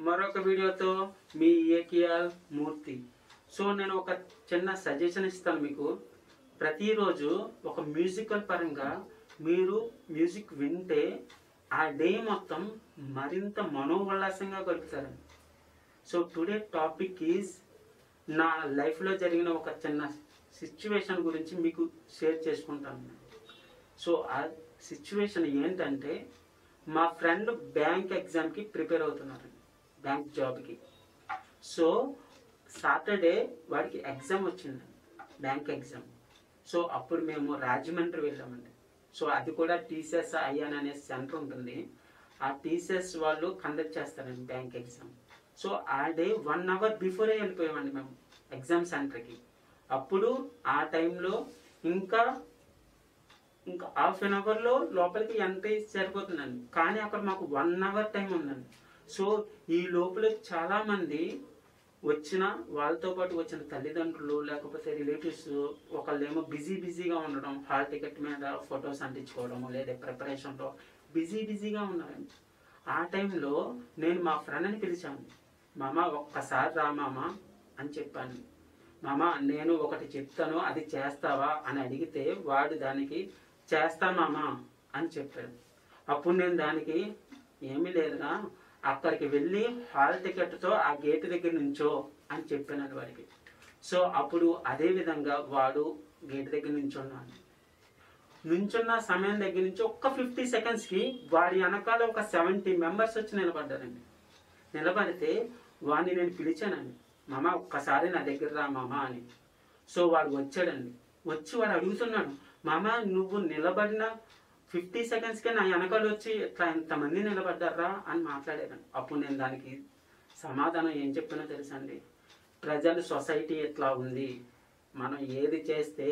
మరొక వీడియోతో మీ ఏకియాల్ మూర్తి. సో నేను ఒక చిన్న సజెషన్ ఇస్తాను మీకు. ప్రతిరోజు ఒక మ్యూజికల్ పరంగా మీరు మ్యూజిక్ వింటే ఆ డే మొత్తం మరింత మనోల్లాసంగా గడుపుతారండి. సో టుడే టాపిక్ ఈజ్ నా లైఫ్లో జరిగిన ఒక చిన్న సిచ్యువేషన్ గురించి మీకు షేర్ చేసుకుంటాను. సో ఆ సిచ్యువేషన్ ఏంటంటే, మా ఫ్రెండ్ బ్యాంక్ ఎగ్జామ్కి ప్రిపేర్ అవుతున్నారు, బ్యాంక్ జాబ్కి. సో సాటర్డే వాడికి ఎగ్జామ్ వచ్చింది, బ్యాంక్ ఎగ్జామ్. సో అప్పుడు మేము రాజమండ్రి వెళ్ళామండి. సో అది కూడా టీసీఎస్ ఐఎన్ అనే సెంటర్ ఉంటుంది, ఆ టీసీఎస్ వాళ్ళు కండక్ట్ చేస్తారండి బ్యాంక్ ఎగ్జామ్. సో ఆ డే 1 hour బిఫోరే వెళ్ళిపోయామండి మేము ఎగ్జామ్ సెంటర్కి. అప్పుడు ఆ టైంలో ఇంకా హాఫ్ అన్ అవర్లో లోపలికి ఎంట్రీ సరిపోతుందండి, కానీ అక్కడ మాకు 1 hour టైం ఉందండి. సో ఈ లోపల చాలామంది వచ్చిన వాళ్ళతో పాటు వచ్చిన తల్లిదండ్రులు లేకపోతే రిలేటివ్స్ ఒకళ్ళేమో బిజీగా ఉండడం, హాల్ టికెట్ మీద ఫొటోస్ అంటించుకోవడము లేదా ప్రిపరేషన్లో బిజీగా ఉన్నారండి. ఆ టైంలో నేను మా ఫ్రెండ్ని పిలిచాను. మామ ఒక్కసారి రా మామ అని చెప్పాను. మామ నేను ఒకటి చెప్తాను, అది చేస్తావా అని అడిగితే వాడు దానికి చేస్తా మామ అని చెప్పాడు. అప్పుడు నేను దానికి ఏమీ లేదుగా అక్కడికి వెళ్ళి హాల్ టికెట్తో ఆ గేట్ దగ్గర నుంచో అని చెప్పాను వాడికి. సో అప్పుడు అదే విధంగా వాడు గేట్ దగ్గర నుంచున్న సమయం దగ్గర నుంచి ఒక్క 50 secondsకి వాడి వెనకాల ఒక 70 members వచ్చి నిలబడ్డారండి. నిలబడితే వాడిని నేను పిలిచానండి, మామ ఒక్కసారి నా దగ్గర రా మామ అని. సో వాడు వచ్చాడండి. వచ్చి వాడు అడుగుతున్నాడు, మామ నువ్వు నిలబడిన 50 secondsకే నా వెనకాల వచ్చి ఇట్లా ఎంతమంది నిలబడ్డారా అని మాట్లాడాను. అప్పుడు నేను దానికి సమాధానం ఏం చెప్పానో తెలుసండి, ప్రజలు సొసైటీ ఎట్లా ఉంది, మనం ఏది చేస్తే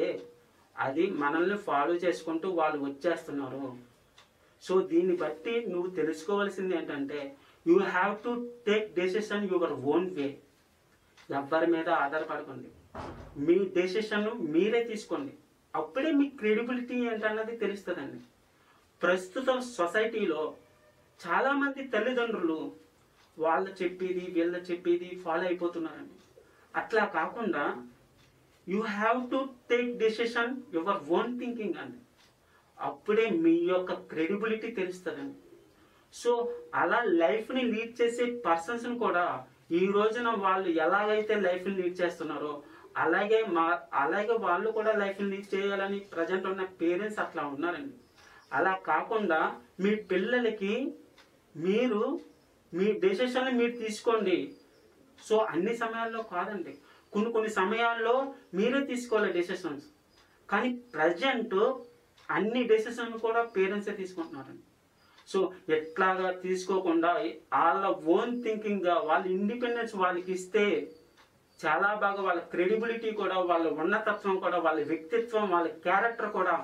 అది మనల్ని ఫాలో చేసుకుంటూ వాళ్ళు వచ్చేస్తున్నారు. సో దీన్ని బట్టి నువ్వు తెలుసుకోవాల్సింది ఏంటంటే, you have to take decision your own way. ఎవరి మీద ఆధారపడకండి, మీ డెసిషన్ మీరే తీసుకోండి. అప్పుడే మీ క్రెడిబిలిటీ ఏంటన్నది తెలుస్తుందండి. ప్రస్తుతం సొసైటీలో చాలామంది తల్లిదండ్రులు వాళ్ళ చెప్పేది వీళ్ళ చెప్పేది ఫాలో అయిపోతున్నారండి. అట్లా కాకుండా you have to take decision your own thinking అండి. అప్పుడే మీ యొక్క క్రెడిబిలిటీ తెలుస్తుందండి. సో అలా లైఫ్ని లీడ్ చేసే పర్సన్స్ని కూడా ఈ రోజున వాళ్ళు ఎలాగైతే లైఫ్ని లీడ్ చేస్తున్నారో అలాగే వాళ్ళు కూడా లైఫ్ని లీడ్ చేయాలని ప్రజెంట్ ఉన్న పేరెంట్స్ అట్లా ఉన్నారండి. అలా కాకుండా మీ పిల్లలకి మీరు మీ డెసిషన్ మీరు తీసుకోండి. సో అన్ని సమయాల్లో కాదండి, కొన్ని సమయాల్లో మీరే తీసుకోవాలి డెసిషన్స్. కానీ ప్రజెంట్ అన్ని డెసిషన్ కూడా పేరెంట్సే తీసుకుంటున్నారండి. సో ఎట్లాగా తీసుకోకుండా వాళ్ళ ఓన్ థింకింగ్గా వాళ్ళ ఇండిపెండెన్స్ వాళ్ళకి ఇస్తే చాలా బాగా వాళ్ళ క్రెడిబిలిటీ కూడా, వాళ్ళ ఉన్నతత్వం కూడా, వాళ్ళ వ్యక్తిత్వం, వాళ్ళ క్యారెక్టర్ కూడా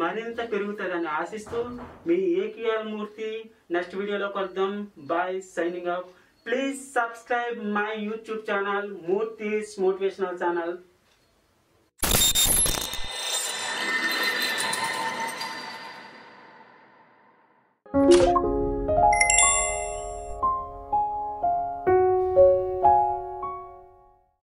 మరింత పెరుగుతుందని ఆశిస్తూ మీ ఏకియాల్ మూర్తి. నెక్స్ట్ వీడియోలో కలుద్దాం. Bye, signing off. Please subscribe my YouTube channel Murthy's motivational channel.